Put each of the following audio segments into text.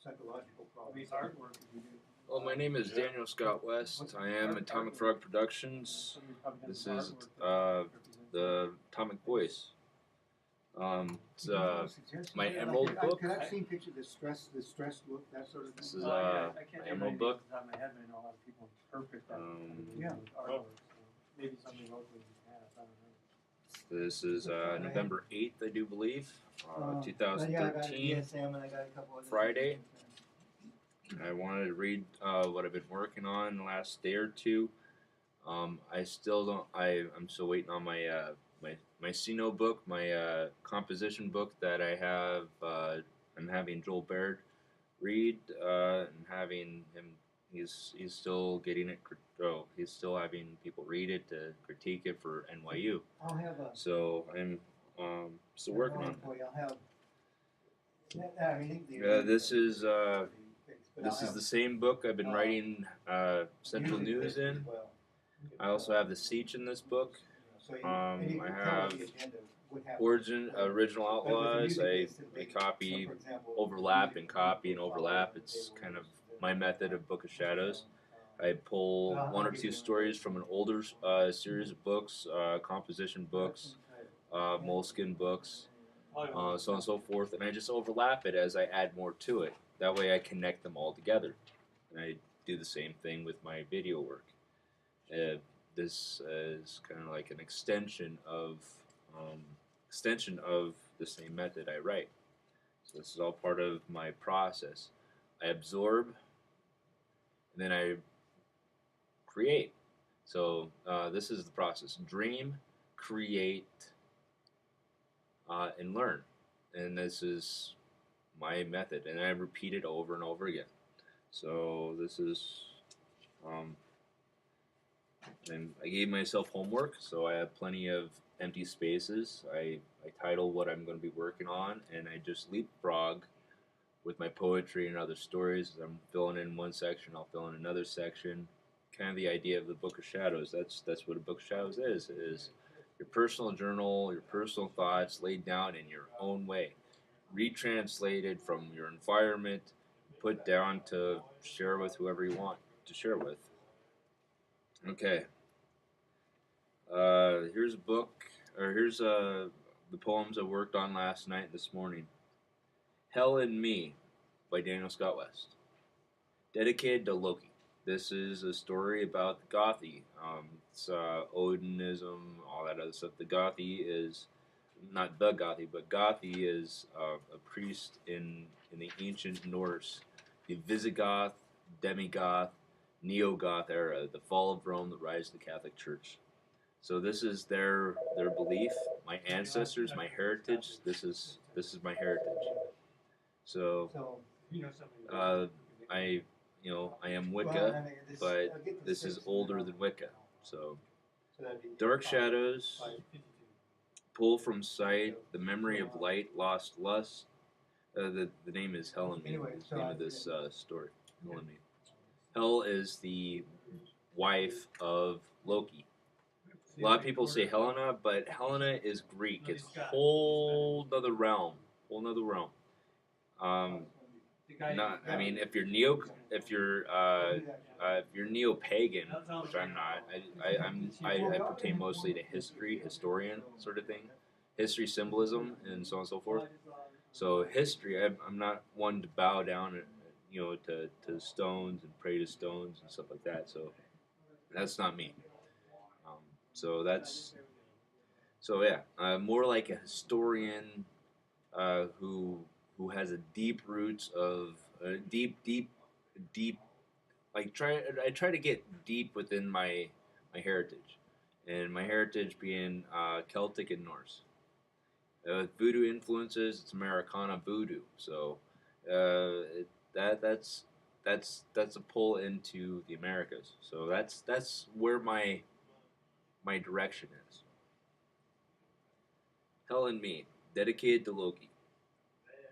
psychological problems. These artwork you do. Well, my name is Daniel Scott West. I am Atomic Frog Productions. This is the Atomic Voice. It's my Emerald book. Because I've seen pictures of the stress look, that sort of thing. This is I my can't Emerald book. off the top of my head, but I know a lot of people interpret that Yeah. artwork. So maybe something locally in past, I don't know. This is November 8th, I do believe, Yeah, I got 2013, DSM and I got a couple other Friday. things. I wanted to read what I've been working on the last day or two. I still don't. I'm still waiting on my my Sino book, my composition book that I have. I'm having Joel Baird read and having him. He's still getting it. Oh, he's still having people read it to critique it for NYU. I'll have a. So I'm still working on it. I'll have. This is the same book I've been writing Central News in. I also have the Siege in this book. I have Original Outlaws. I copy, overlap, and copy and overlap. It's kind of my method of Book of Shadows. I pull one or two stories from an older series of books, composition books, moleskin books, so on and so forth, and I just overlap it as I add more to it. That way I connect them all together. And I do the same thing with my video work. This is kind of like an extension of the same method I write. So this is all part of my process. I absorb, and then I create. So this is the process: dream, create, and learn. And this is my method, and I repeat it over and over again. So this is, and I gave myself homework, so I have plenty of empty spaces. I title what I'm going to be working on, and I just leapfrog with my poetry and other stories. As I'm filling in one section, I'll fill in another section. Kind of the idea of the Book of Shadows. That's what a Book of Shadows is your personal journal, your personal thoughts laid down in your own way, retranslated from your environment, put down to share with whoever you want to share with. Okay. Here's a book, or here's the poems I worked on last night and this morning. Hell in Me by Daniel Scott West. Dedicated to Loki. This is a story about the Gothi. It's Odinism, all that other stuff. The Gothi is, not the Gothi, but Gothi is a priest in the ancient Norse, the Visigoth, Demigoth, Neo-Goth era, the fall of Rome, the rise of the Catholic Church. So this is their belief, my ancestors, my heritage. This is my heritage. So I am Wicca, but this is older than Wicca. So dark shadows pull from sight, the memory of light, lost lust. The name is Hell in Me. Is the name of this story. Hell in Me. Hel is the wife of Loki. A lot of people say Helena, but Helena is Greek. It's a whole other realm. I mean, if you're neo-pagan, which I'm not, I pertain mostly to historian sort of thing, history, symbolism, and so on and so forth. So history, I'm not one to bow down, to stones and pray to stones and stuff like that. So that's not me. More like a historian who has a deep roots of deep. I try to get deep within my heritage, and my heritage being Celtic and Norse. Voodoo influences, it's Americana voodoo. So that's a pull into the Americas. So that's where my direction is. Hell in Me, dedicated to Loki.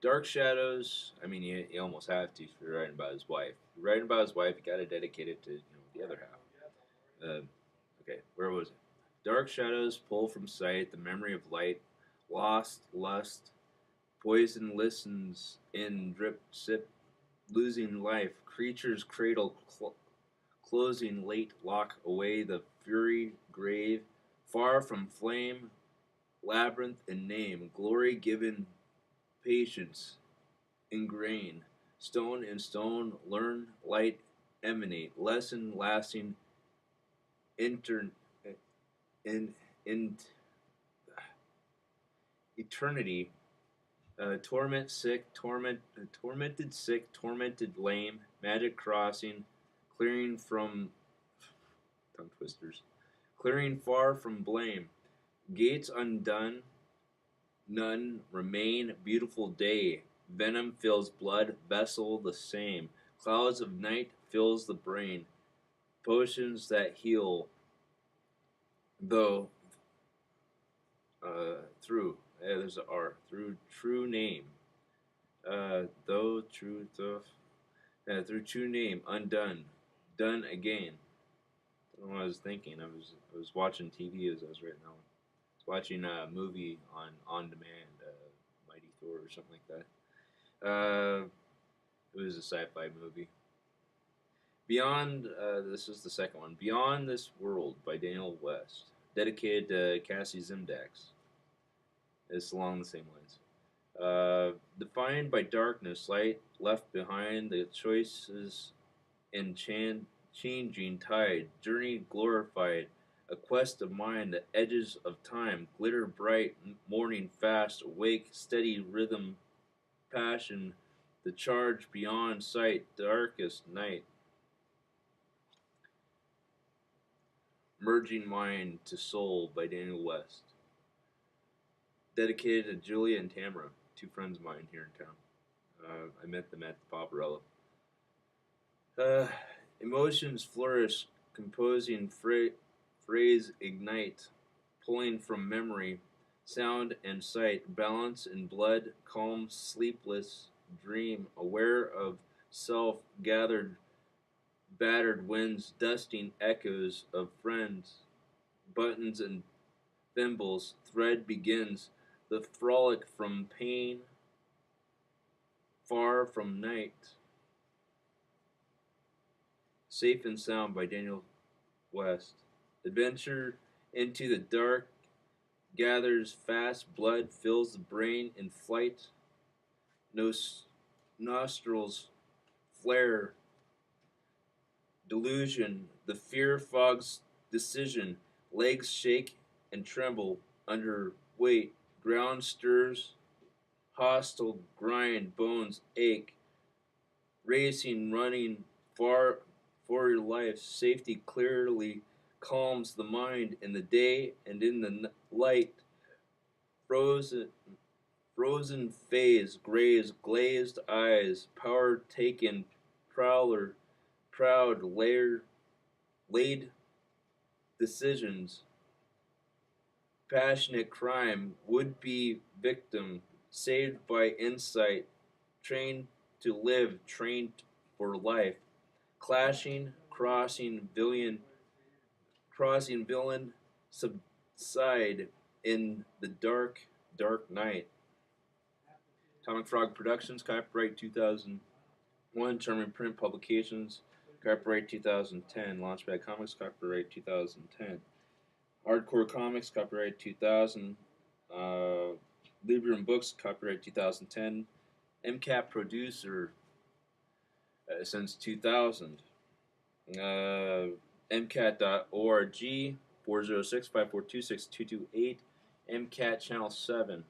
Dark shadows. I mean, you almost have to if you're writing about his wife. If you're writing about his wife, you got to dedicate it to the other half. Okay, where was it? Dark shadows pull from sight, the memory of light, lost lust, poison listens in drip sip, losing life. Creatures cradle, closing late, lock away the fury grave. Far from flame, labyrinth and name. Glory given, patience ingrain. Stone in stone, learn, light emanate. Lesson lasting, inter, in eternity. Torment sick, tormented sick, tormented lame, magic crossing, clearing from tongue twisters, clearing far from blame, gates undone, none remain, beautiful day, venom fills blood, vessel the same, clouds of night fills the brain, potions that heal, though through, there's an R, through true name. Though truth of through true name undone, done again. I don't know what I was thinking. I was watching TV as I was right now. I was watching a movie on demand, Mighty Thor or something like that. It was a sci-fi movie. Beyond this is the second one. Beyond This World by Daniel West, dedicated to Cassie Zimdax. It's along the same lines. Defined by darkness, light left behind, the choices in changing tide, journey glorified, a quest of mind, the edges of time, glitter bright, morning fast, awake, steady rhythm, passion, the charge beyond sight, darkest night, merging mind to soul by Daniel West. Dedicated to Julia and Tamra, two friends of mine here in town. I met them at the Paparella. Emotions flourish, composing phrase ignite, pulling from memory, sound and sight, balance in blood, calm, sleepless, dream, aware of self, gathered, battered winds, dusting echoes of friends, buttons and thimbles, thread begins, the frolic from pain, far from night. Safe and Sound by Daniel West. Adventure into the dark gathers fast, blood fills the brain in flight. Nostrils flare, delusion, the fear fogs decision, legs shake and tremble under weight, ground stirs, hostile grind, bones ache, racing, running far for your life, safety clearly calms the mind in the day and in the light, frozen phase, graze, glazed eyes, power taken, prowler, proud, laid decisions, passionate crime, would-be victim, saved by insight, trained to live, trained for life, clashing, crossing villain, subside in the dark, dark night. Atomic Frog Productions, copyright 2001, German Print Publications, copyright 2010, Launchpad Comics, copyright 2010, Hardcore Comics, copyright 2000, Libram Books, copyright 2010, MCAP producer since 2000, MCAT.org, 406-542-6228, MCAT Channel 7,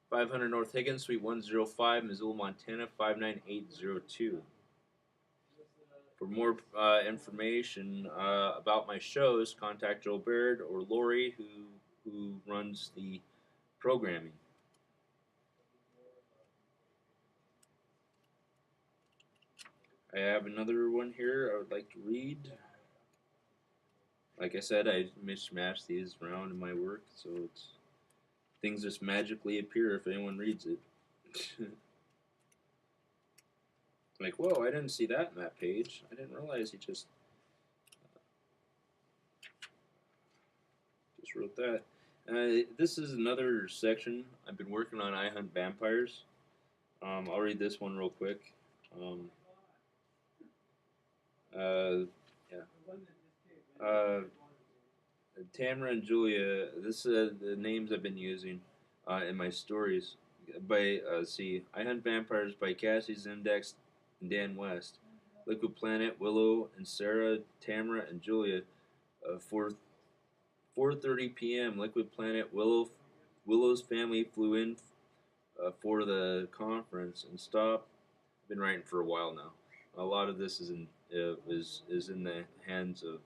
500 North Higgins, Suite 105, Missoula, Montana, 59802. For more information about my shows, contact Joe Baird or Lori, who runs the programming. I have another one here I would like to read. Like I said, I mishmash these around in my work, so things just magically appear if anyone reads it. Like, whoa, I didn't see that in that page. I didn't realize he just wrote that. This is another section. I've been working on I Hunt Vampires. I'll read this one real quick. Um, yeah. Tamra and Julia. This is the names I've been using in my stories. By see, I Hunt Vampires by Cassie's Index and Dan West. Liquid Planet, Willow and Sarah, Tamra and Julia. For 4:30 p.m. Liquid Planet, Willow's family flew in for the conference and stopped. I've been writing for a while now. A lot of this is in the hands of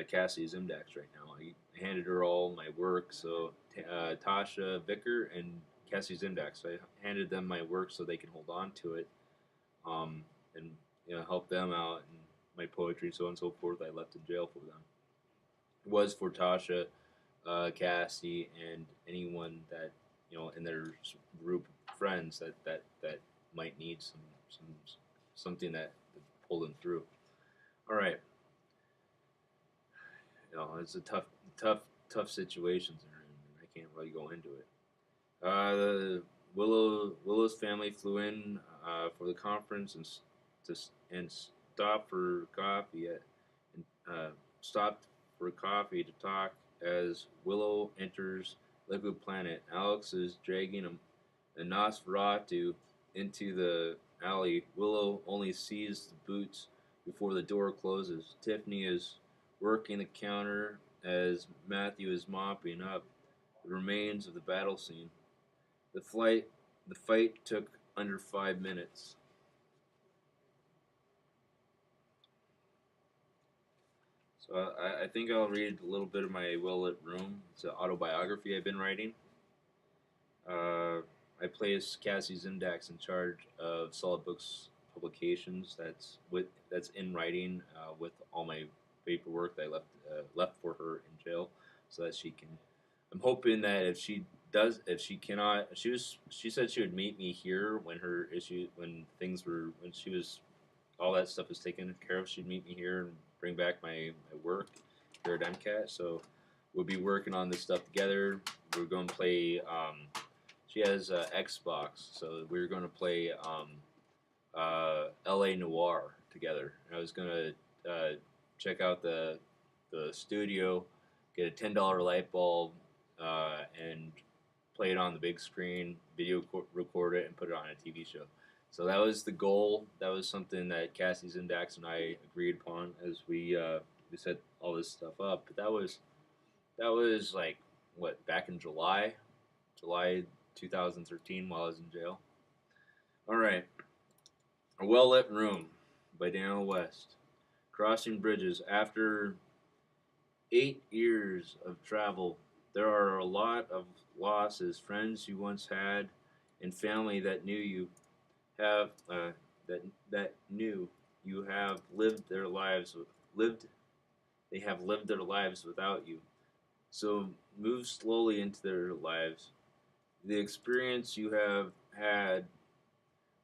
Cassie's Index right now. I handed her all my work, so Tasha Vicker and Cassie's Index. I handed them my work so they can hold on to it, and help them out and my poetry, so on and so forth. I left in jail for them. It was for Tasha, Cassie, and anyone that in their group of friends that might need some something that pull them through. All right, it's a tough situations they're in. I can't really go into it. Willow's family flew in for the conference and stopped for coffee stopped for coffee to talk as Willow enters Liquid Planet. Alex is dragging a Nosferatu into the alley. Willow only sees the boots before the door closes. Tiffany is working the counter as Matthew is mopping up the remains of the battle scene. The fight took under 5 minutes. So I think I'll read a little bit of my well-lit room. It's an autobiography I've been writing. I place Cassie's Index in charge of Solid Books Publications. That's in writing with all my paperwork that I left for her in jail, so that she can. I'm hoping that if she cannot, she said she would meet me here when she was all that stuff was taken care of. She'd meet me here and bring back my work here at MCAT. So we'll be working on this stuff together. We're going to play. She has Xbox, so we're going to play L.A. Noire together. And I was going to check out the studio, get a $10 light bulb, and play it on the big screen, record it, and put it on a TV show. So that was the goal. That was something that Cassie's Index and I agreed upon as we set all this stuff up. But that was like back in July 2013 while I was in jail. All right, A Well-Lit Room by Daniel West. Crossing bridges. After 8 years of travel, there are a lot of losses. Friends you once had, and family that knew you have that knew you have lived their lives they have lived their lives without you. So move slowly into their lives. The experience you have had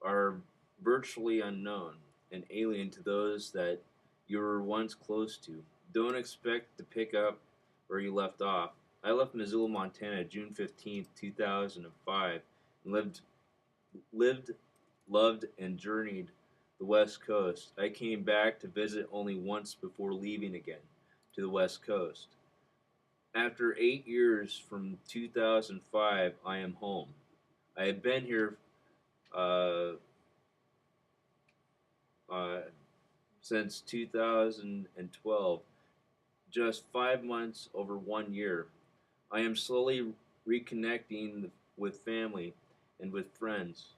are virtually unknown and alien to those that you were once close to. Don't expect to pick up where you left off. I left Missoula, Montana, June 15th, 2005, and loved, and journeyed the West Coast. I came back to visit only once before leaving again to the West Coast. After 8 years from 2005, I am home. I have been here since 2012, just 5 months over 1 year. I am slowly reconnecting with family and with friends.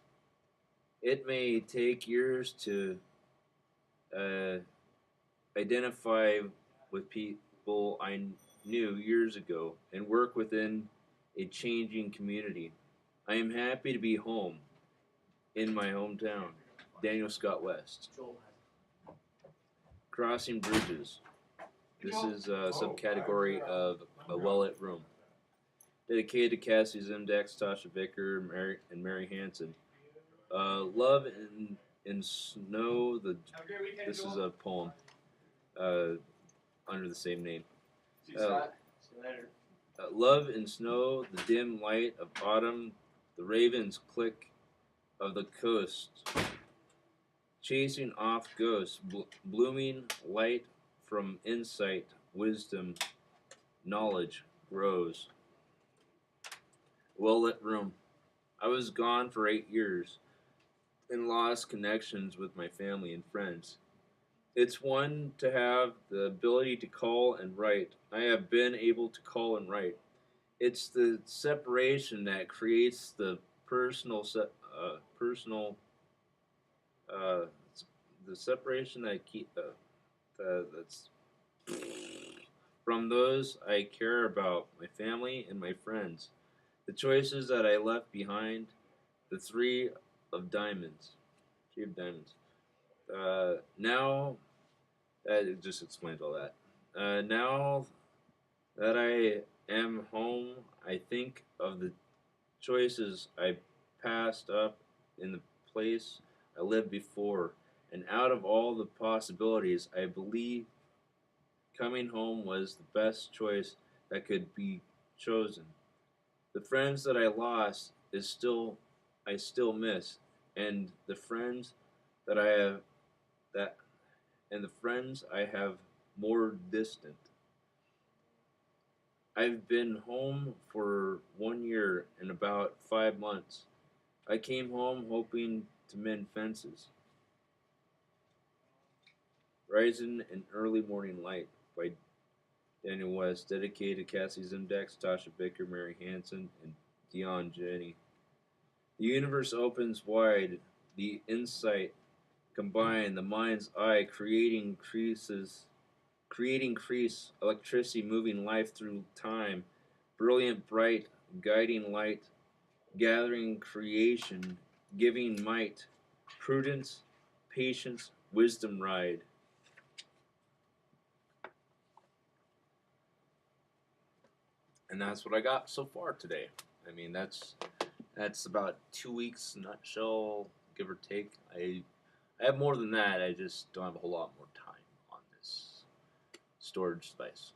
It may take years to identify with people I knew years ago and work within a changing community. I am happy to be home in my hometown. Daniel Scott West. Crossing bridges. This is a subcategory of A Well-Lit Room. Dedicated to Cassie's Index, Tasha Vicker, and Mary Hansen. Love in Snow. This is a poem under the same name. Love in snow, the dim light of autumn, the ravens click of the coast, chasing off ghosts, blooming light from insight, wisdom, knowledge grows. Well-lit room. I was gone for 8 years and lost connections with my family and friends. It's one to have the ability to call and write. I have been able to call and write. It's the separation that creates the personal, uh, the separation that that's from those I care about, my family and my friends. The choices that I left behind, the three of diamonds. Now that it just explains all that. Now that I am home, I think of the choices I passed up in the place I lived before, and out of all the possibilities, I believe coming home was the best choice that could be chosen. The friends that I lost I still miss, and the friends that I have that and the friends I have more distant. I've been home for 1 year and about 5 months. I came home hoping to mend fences. Rising in Early Morning Light by Daniel West, dedicated to Cassie Zimdax, Tasha Baker, Mary Hansen, and Dion Jenny. The universe opens wide, the insight combined, the mind's eye creating crease, electricity moving life through time, brilliant, bright, guiding light, gathering creation, giving might, prudence, patience, wisdom ride. And that's what I got so far today. I mean, that's about 2 weeks nutshell, give or take. I have more than that. I just don't have a whole lot more time on this storage device.